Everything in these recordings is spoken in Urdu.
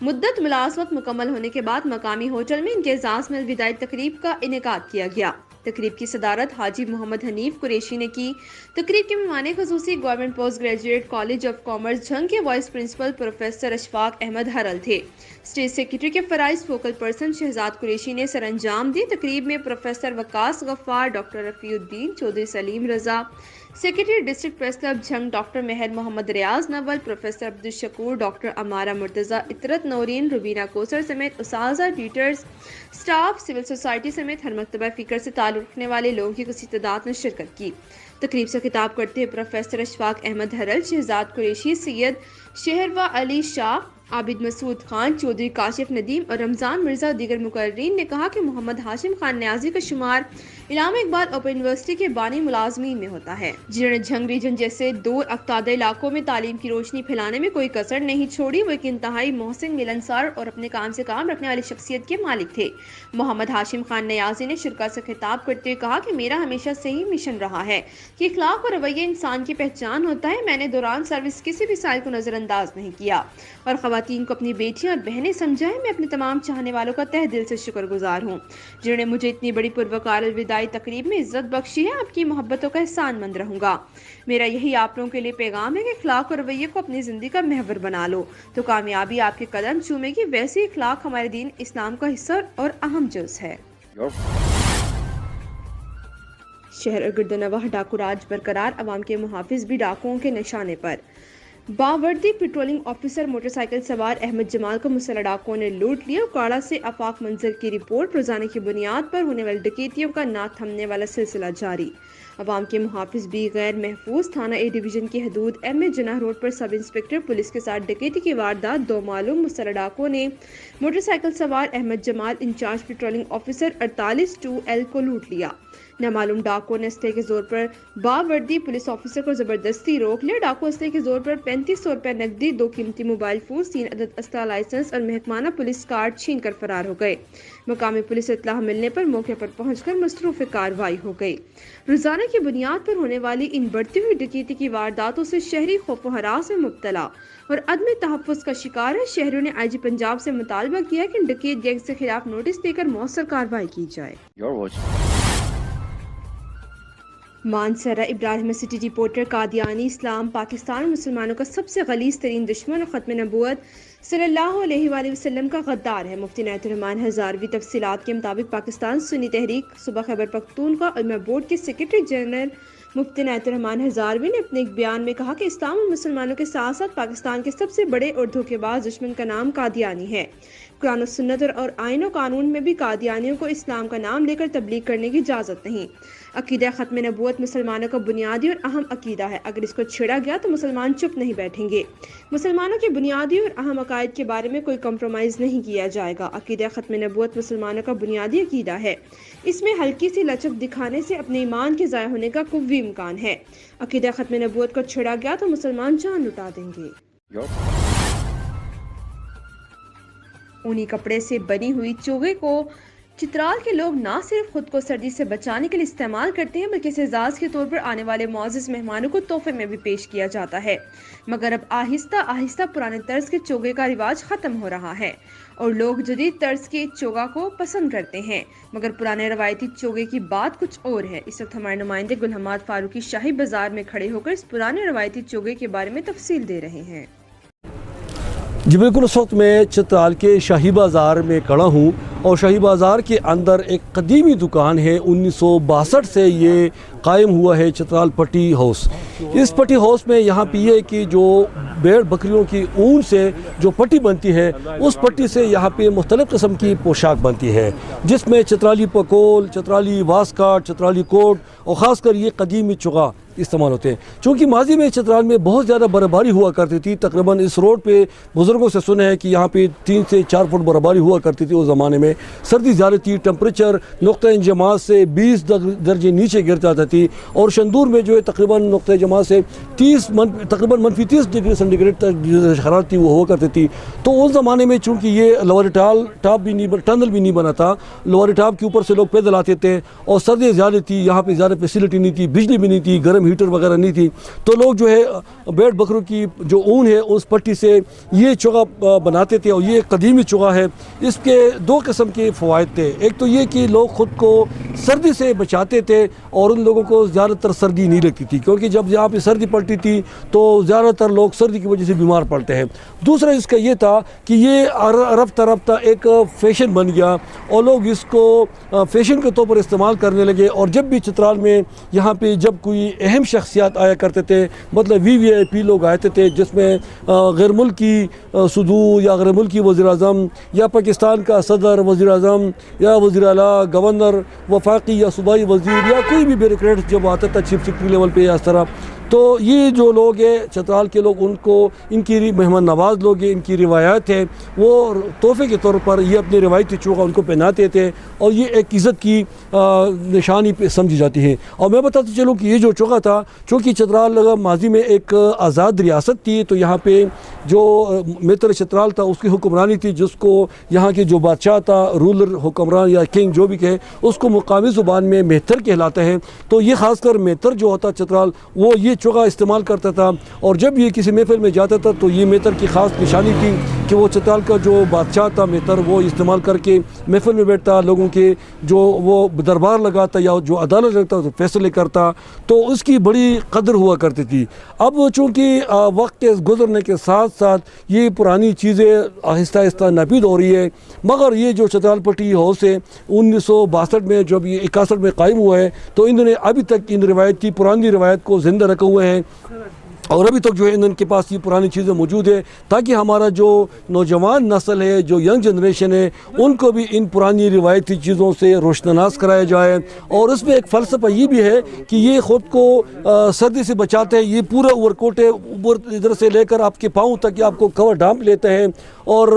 مدت ملازمت مکمل ہونے کے بعد مقامی ہوٹل میں ان کے اعزاز میں الوداعی تقریب کا انعقاد کیا گیا۔ تقریب کی صدارت حاجی محمد حنیف قریشی نے کی۔ تقریب کے مہمان خصوصی government post graduate college of commerce Jhang کے vice principal professor Ashfaq Ahmed ہرل تھے۔ اسٹیٹ سیکرٹری کے فرائض فوکل پرسن شہزاد قریشی نے سر انجام دی۔ تقریب میں professor Waqas Ghaffar, doctor Rafiuddin Chaudhry, Saleem Raza, secretary district press club Jhang doctor Mehr Muhammad Riaz Nol, professor Abdul Shakoor, doctor Amara Murtaza, Itrat Naureen, Rubina Kausar سمیت اساتذہ، ٹیچرز، اسٹاف، سول سوسائٹی سمیت ہر مکتبہ فکر سے تعلق رکھنے والے لوگوں کی کثیر تعداد نے شرکت کی۔ تقریب سے خطاب کرتے ہوئے پروفیسر اشفاق احمد ہرل، شہزاد قریشی، سید شہروا علی شاہ، عابد مسعود خان، چودھری کاشف ندیم اور رمضان مرزا دیگر مقررین نے کہا کہ محمد ہاشم خان نیازی کا شمار علامہ اقبال اوپن یونیورسٹی کے بانی ملازمین میں ہوتا ہے، جنہوں نے جھنگ ریجن جیسے دور افتادہ علاقوں میں تعلیم کی روشنی پھیلانے میں کوئی کسر نہیں چھوڑی۔ وہ ایک انتہائی محسن، ملنسار اور اپنے کام سے کام رکھنے والی شخصیت کے مالک تھے۔ محمد ہاشم خان نیازی نے شرکا سے خطاب کرتے ہوئے کہا کہ میرا ہمیشہ سے ہی مشن رہا ہے کہ اخلاق اور رویہ انسان کی پہچان ہوتا ہے۔ میں نے دوران سروس کسی بھی سائل کو نظر انداز نہیں کیا اور خواتین کو اپنی بیٹیاں اور بہنیں سمجھا ہے۔ میں اپنے تمام چاہنے والوں کا تہ دل سے شکر گزار ہوں جنہوں نے مجھے اتنی بڑی پروقار الوداعی تقریب میں عزت بخشی ہے۔ آپ کی محبتوں کا احسان مند رہوں گا۔ میرا یہی آپ لوگوں کے لیے پیغام ہے کہ اخلاق اور رویے کو اپنی زندگی کا محور بنا لو تو کامیابی آپ کے قدم چومے گی۔ ویسے اخلاق ہمارے دین اسلام کا حصہ اور اہم جز ہے۔ شہر اور گرد و نواح ڈاکو راج برقرار، عوام کے محافظ بھی ڈاکوؤں کے نشانے پر۔ باوردی پیٹرولنگ آفیسر موٹر سائیکل سوار احمد جمال کو مسلح ڈاکوؤں نے لوٹ لیا۔ اکاڑا سے آفاق منظر کی رپورٹ، روزانہ کی بنیاد پر ہونے والی ڈکیتیوں کا نہ تھمنے والا سلسلہ جاری۔ عوام کے محافظ بھی غیر محفوظ، تھانہ اے ڈویژن کی حدود ایم اے جناح روڈ پر سب انسپکٹر پولیس کے ساتھ ڈکیتی کی واردات۔ دو معلوم مسلح ڈاکوؤں نے موٹر سائیکل سوار احمد جمال انچارج پیٹرولنگ آفیسر 48-2L کو لوٹ لیا۔ نامعلوم ڈاکو نے اسلحے کے زور پر باوردی پولیس آفیسر کو زبردستی روک لیا۔ ڈاکو اسلحے کے زور پر 3500 روپے نقدی، 2 قیمتی موبائل فون، 3 عدد اسلحہ لائسنس اور محکمانہ پولیس کارڈ چھین کر فرار ہو گئے۔ مقامی پولیس اطلاع ملنے پر موقع پر پہنچ کر مصروف کارروائی ہو گئی۔ روزانہ کی بنیاد پر ہونے والی ان بڑھتی ہوئی ڈکیتی کی وارداتوں سے شہری خوف و ہراس میں مبتلا اور عدم تحفظ کا شکار ہے۔ شہریوں نے آئی جی پنجاب سے مطالبہ کیا کہ ڈکیت گینگ کے خلاف نوٹس دے کر مؤثر کارروائی کی جائے۔ مانسہرہ ابراہیم سٹی رپورٹر قادیانی اسلام پاکستان مسلمانوں کا سب سے غلیظ ترین دشمن اور ختم نبوت صلی اللہ علیہ وآلہ وسلم کا غدار ہے۔ مفتی عنایت الرحمن ہزاروی تفصیلات کے مطابق پاکستان سنی تحریک صوبہ خیبر پختونخوا علماء بورڈ کے سیکرٹری جنرل مفتی عنایت الرحمن ہزاروی نے اپنے ایک بیان میں کہا کہ اسلام اور مسلمانوں کے ساتھ ساتھ پاکستان کے سب سے بڑے اور دھوکے باز دشمن کا نام قادیانی ہے۔ قرآن و سنت اور آئین و قانون میں بھی قادیانیوں کو اسلام کا نام لے کر تبلیغ کرنے کی اجازت نہیں۔ عقیدہ ختم نبوت مسلمانوں کا بنیادی اور اہم عقیدہ ہے، اگر اس کو چھیڑا گیا تو مسلمان چپ نہیں بیٹھیں گے۔ مسلمانوں کے بنیادی اور اہم عقائد کے بارے میں کوئی کمپرومائز نہیں کیا جائے گا۔ عقیدہ ختم نبوت مسلمانوں کا بنیادی عقیدہ ہے، اس میں ہلکی سی لچک دکھانے سے اپنے ایمان کے ضائع ہونے کا قوی امکان ہے۔ عقیدہ ختم نبوت کو چھیڑا گیا تو مسلمان جان لٹا دیں گے۔ اونی کپڑے سے بنی ہوئی چوغے کو چترال کے لوگ نہ صرف خود کو سردی سے بچانے کے لیے استعمال کرتے ہیں بلکہ اسے اعزاز کے طور پر آنے والے معزز مہمانوں کو تحفے میں بھی پیش کیا جاتا ہے۔ مگر اب آہستہ آہستہ پرانے طرز کے چوغے کا رواج ختم ہو رہا ہے اور لوگ جدید طرز کے چوغا کو پسند کرتے ہیں، مگر پرانے روایتی چوغے کی بات کچھ اور ہے۔ اس وقت ہمارے نمائندے گل حماد فاروقی شاہی بازار میں کھڑے ہو کر اس پرانے روایتی چوغے کے بارے میں تفصیل دے رہے ہیں۔ جی بالکل، اس وقت میں چترال کے شاہی بازار میں کھڑا ہوں اور شاہی بازار کے اندر ایک قدیمی دکان ہے، 1962 سے یہ قائم ہوا ہے، چترال پٹی ہاؤس۔ اس پٹی ہاؤس میں یہاں پہ یہ کہ جو بیڑ بکریوں کی اون سے جو پٹی بنتی ہے، اس پٹی سے یہاں پہ مختلف قسم کی پوشاک بنتی ہے، جس میں چترالی پکول، چترالی واسکاٹ، چترالی کوٹ اور خاص کر یہ قدیمی چوغا استعمال ہوتے ہیں۔ چونکہ ماضی میں چترال میں بہت زیادہ برفباری ہوا کرتی تھی، تقریباً اس روڈ پہ بزرگوں سے سنا ہے کہ یہاں پہ 3 سے 4 فٹ برفباری ہوا کرتی تھی۔ اس زمانے میں سردی زیادہ تھی، ٹمپریچر نقطہ انجماع سے 20 درجے نیچے گر جاتا تھی اور شندور میں جو ہے تقریباً نقطہ انجماع سے تقریباً -30 ڈگری سینٹی گریڈ حرارت تھی وہ ہوا کرتی تھی۔ تو اس زمانے میں چونکہ یہ لوری ٹاپ بھی نہیں، ٹنل بھی نہیں بنا تھا، لوری ٹاپ کے اوپر سے لوگ پیدل آتے تھے اور سردی زیادہ تھی، یہاں پہ زیادہ فیسلٹی نہیں تھی، بجلی بھی نہیں تھی، گرم سسٹم ہیٹر وغیرہ نہیں تھی، تو لوگ جو ہے بیڑ بکروں کی جو اون ہے اس پٹی سے یہ چوغا بناتے تھے، اور یہ قدیمی چوغا ہے۔ اس کے دو قسم کے فوائد تھے، ایک تو یہ کہ لوگ خود کو سردی سے بچاتے تھے اور ان لوگوں کو زیادہ تر سردی نہیں لگتی تھی، کیونکہ جب یہاں پہ سردی پڑتی تھی تو زیادہ تر لوگ سردی کی وجہ سے بیمار پڑتے ہیں۔ دوسرا اس کا یہ تھا کہ یہ رفتہ رفتہ ایک فیشن بن گیا اور لوگ اس کو فیشن کے طور پر استعمال کرنے لگے، اور جب بھی چترال میں یہاں پہ جب کوئی اہم شخصیات آیا کرتے تھے، مطلب VIP لوگ آتے تھے، جس میں غیر ملکی صدور یا غیر ملکی وزیر اعظم یا پاکستان کا صدر، وزیر اعظم یا وزیر اعلیٰ، گورنر، وفاقی یا صوبائی وزیر یا کوئی بھی بیوروکریٹ جب آتا تھا چیف سیکرٹری لیول پہ یا اس طرح، تو یہ جو لوگ ہیں چترال کے لوگ، ان کو ان کی مہمان نواز لوگ ہیں، ان کی روایات ہے، وہ تحفے کے طور پر یہ اپنے روایتی چوغا ان کو پہناتے تھے، اور یہ ایک عزت کی نشانی پہ سمجھی جاتی ہے۔ اور میں بتاتا چلوں کہ یہ جو چوغا تھا، چونکہ چترال ماضی میں ایک آزاد ریاست تھی، تو یہاں پہ جو میتر چترال تھا اس کی حکمرانی تھی، جس کو یہاں کے جو بادشاہ تھا، رولر، حکمران یا کنگ جو بھی کہے، اس کو مقامی زبان میں میتر کہلاتے ہیں۔ تو یہ خاص کر میتر جو ہوتا چترال، وہ یہ چوغا استعمال کرتا تھا، اور جب یہ کسی محفل میں جاتا تھا تو یہ میتر کی خاص نشانی تھی کہ وہ چترال کا جو بادشاہ تھا میتر، وہ استعمال کر کے محفل میں بیٹھتا، لوگوں کے جو وہ دربار لگاتا یا جو عدالت لگتا تو فیصلے کرتا، تو اس کی بڑی قدر ہوا کرتی تھی۔ اب چونکہ وقت کے گزرنے کے ساتھ ساتھ یہ پرانی چیزیں آہستہ آہستہ ناپید ہو رہی ہے، مگر یہ جو چترال پٹی ہاؤس ہے 1962 میں جب یہ 61 میں قائم ہوا ہے، تو انہوں نے ابھی تک ان روایتی پرانی روایت کو زندہ رکھے ہوئے ہیں، اور ابھی تک جو ہے ان کے پاس یہ پرانی چیزیں موجود ہیں، تاکہ ہمارا جو نوجوان نسل ہے، جو ینگ جنریشن ہے، ان کو بھی ان پرانی روایتی چیزوں سے روشناس کرایا جائے۔ اور اس میں ایک فلسفہ یہ بھی ہے کہ یہ خود کو سردی سے بچاتے ہیں، یہ پورا اوور کوٹ ہے، اوپر ادھر سے لے کر آپ کے پاؤں تک آپ کو کور ڈھانپ لیتے ہیں، اور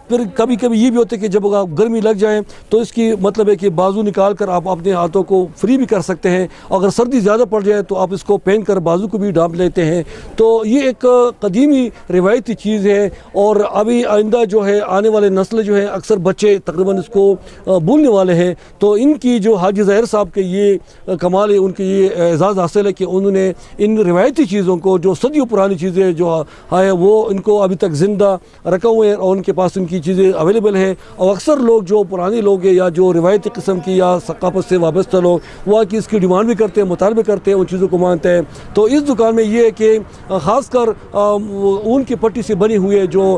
پھر کبھی کبھی یہ بھی ہوتا ہے کہ جب آپ گرمی لگ جائے تو اس کی مطلب ہے کہ بازو نکال کر آپ اپنے ہاتھوں کو فری بھی کر سکتے ہیں، اگر سردی زیادہ پڑ جائے تو آپ اس کو پہن کر بازو کو بھی ڈھانپ لیتے ہیں۔ تو یہ ایک قدیمی روایتی چیز ہے، اور ابھی آئندہ جو ہے آنے والے نسل جو ہے اکثر بچے تقریباً اس کو بھولنے والے ہیں، تو ان کی جو حاجی ظاہر صاحب کے یہ کمال ہے، ان کے یہ اعزاز حاصل ہے کہ انہوں نے ان روایتی چیزوں کو، جو صدیوں پرانی چیزیں جو ہے، وہ ان کو ابھی تک زندہ رکھے ہوئے ہیں، اور ان کے پاس ان کی چیزیں اویلیبل ہیں۔ اور اکثر لوگ جو پرانے لوگ ہیں یا جو روایتی قسم کی یا ثقافت سے وابستہ لوگ، وہ کی اس کی ڈیمانڈ بھی کرتے ہیں، مطالبے کرتے ہیں، ان چیزوں کو مانتے ہیں۔ تو اس دکان میں یہ ہے کہ خاص کر اون کی پٹی سے بنی ہوئی ہے جو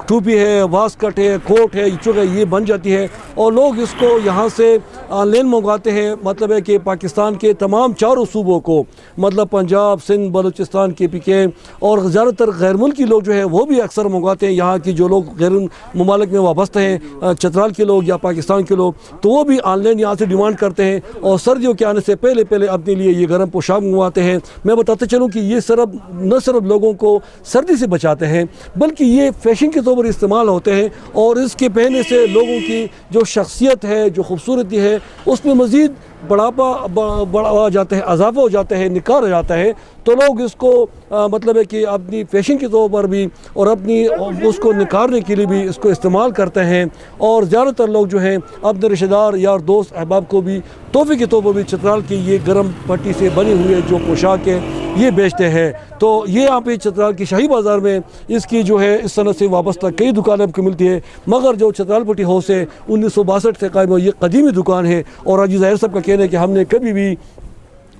ٹوپی ہے، واسکٹ ہے، کوٹ ہے، چوغے، یہ بن جاتی ہے، اور لوگ اس کو یہاں سے آن لائن منگواتے ہیں۔ مطلب ہے کہ پاکستان کے تمام چاروں صوبوں کو، مطلب پنجاب، سندھ، بلوچستان، KPK، اور زیادہ تر غیر ملکی لوگ جو ہے وہ بھی اکثر منگواتے ہیں۔ یہاں کی جو لوگ غیر ممالک میں وابستہ ہیں، چترال کے لوگ یا پاکستان کے لوگ، تو وہ بھی آن لائن یہاں سے ڈیمانڈ کرتے ہیں، اور سردیوں کے آنے سے پہلے اپنے لیے یہ گرم پوشاک منگواتے ہیں۔ میں بتاتے چلوں کہ یہ نہ صرف لوگوں کو سردی سے بچاتے ہیں، بلکہ یہ فیشن کے طور پر استعمال ہوتے ہیں، اور اس کے پہننے سے لوگوں کی جو شخصیت ہے، جو خوبصورتی ہے، اس میں مزید بڑھا جاتا ہے، اضافہ ہو جاتا ہے، نکھار ہو جاتا ہے۔ تو لوگ اس کو مطلب ہے کہ اپنی فیشن کے طور پر بھی اور اپنی اس کو نکھارنے کے لیے بھی اس کو استعمال کرتے ہیں، اور زیادہ تر لوگ جو ہیں اپنے رشتہ دار، یار، دوست، احباب کو بھی تحفے کے طور پر بھی چترال کی یہ گرم پٹی سے بنی ہوئی ہے جو پوشاک ہے یہ بیچتے ہیں۔ تو یہ یہاں پہ چترال کی شاہی بازار میں اس کی جو ہے اس صنعت سے وابستہ کئی دکانیں آپ کو ملتی ہے، مگر جو چترال پٹی ہاؤس ہے 1962 سے قائم ہے، یہ قدیمی دکان ہے، اور حاجی ظاہر صاحب کا کہنا ہے کہ ہم نے کبھی بھی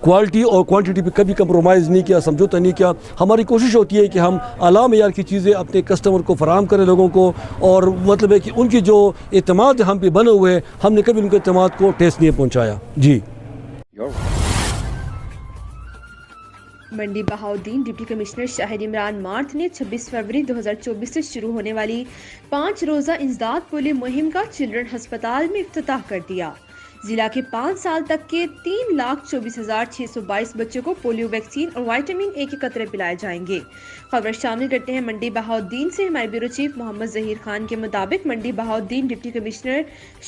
کوالٹی اور کوانٹٹی پہ کبھی کمپرومائز نہیں کیا، سمجھوتا نہیں کیا۔ ہماری کوشش ہوتی ہے کہ ہم اعلیٰ معیار کی چیزیں اپنے کسٹمر کو فراہم کریں لوگوں کو، اور مطلب ہے کہ ان کی جو اعتماد ہم پہ بنے ہوئے ہیں، ہم نے کبھی ان کے اعتماد کو ٹیسٹ نہیں پہنچایا۔ جی منڈی بہاؤدین ڈپٹی کمشنر شاہد عمران مارتھ نے 26 فروری 2024 سے شروع ہونے والی 5 روزہ انسداد پولیو مہم کا چلڈرن ہسپتال میں افتتاح کر دیا۔ ضلع کے 5 سال تک کے 3,24,622 بچوں کو پولیو ویکسین اور وائٹامن اے کے قطرے پلائے جائیں گے۔ خبر شامل کرتے ہیں منڈی بہاؤدین سے ہمارے بیورو چیف محمد ظہیر خان کے مطابق منڈی بہاؤدین ڈپٹی کمشنر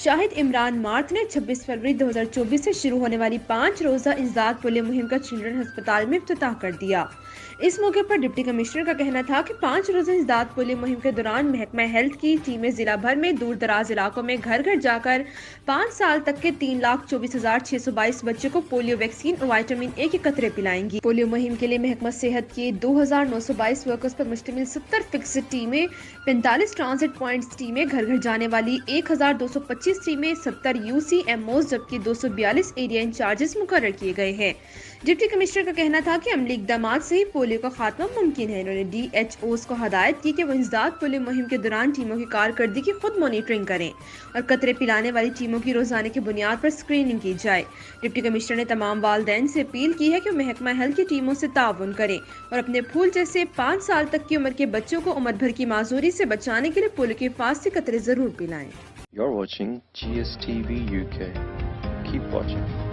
شاہد عمران مارتھ نے 26 فروری 2024 سے شروع ہونے والی 5 روزہ انسداد پولیو مہم کا چلڈرن ہسپتال میں افتتاح کر دیا۔ اس موقع پر ڈپٹی کمشنر کا کہنا تھا کہ 5 روزہ انسداد پولیو مہم کے دوران محکمہ ہیلتھ کی ٹیمیں ضلع بھر میں دور دراز علاقوں میں گھر گھر جا کر 5 سال تک کے 3,24,622 بچوں کو پولیو ویکسین اور وائٹامن اے کے قطرے پلائیں گی۔ پولیو مہم کے لیے محکمہ صحت کے 2,922 ورکرز پر مشتمل 70 فکسڈ ٹیمیں، 45 ٹرانزٹ پوائنٹس ٹیمیں، گھر گھر جانے والی 1,225 ٹیمیں، 70 UCMOs جبکہ 242 ایریا انچارجز مقرر کیے گئے ہیں۔ ڈپٹی کمشنر کا کہنا تھا کہ عملی اقدامات سے ہی پولیو کا خاتمہ ممکن ہے۔ انہوں نے DHOs کو ہدایت کی کہ وہ انسداد پولیو مہم کے دوران ٹیموں کی کارکردگی کی خود مانیٹرنگ کریں اور قطرے پلانے والی ٹیموں کی روزانہ کی بنیاد پر اسکریننگ کی جائے۔ ڈپٹی کمشنر نے تمام والدین سے اپیل کی ہے کہ وہ محکمہ ہیلتھ کی ٹیموں سے تعاون کریں اور اپنے پھول جیسے 5 سال تک کی عمر کے بچوں کو عمر بھر کی معذوری سے بچانے کے لیے پولیو کے حفاظتی قطرے ضرور پلائیں۔ You're watching GSTV UK. Keep watching.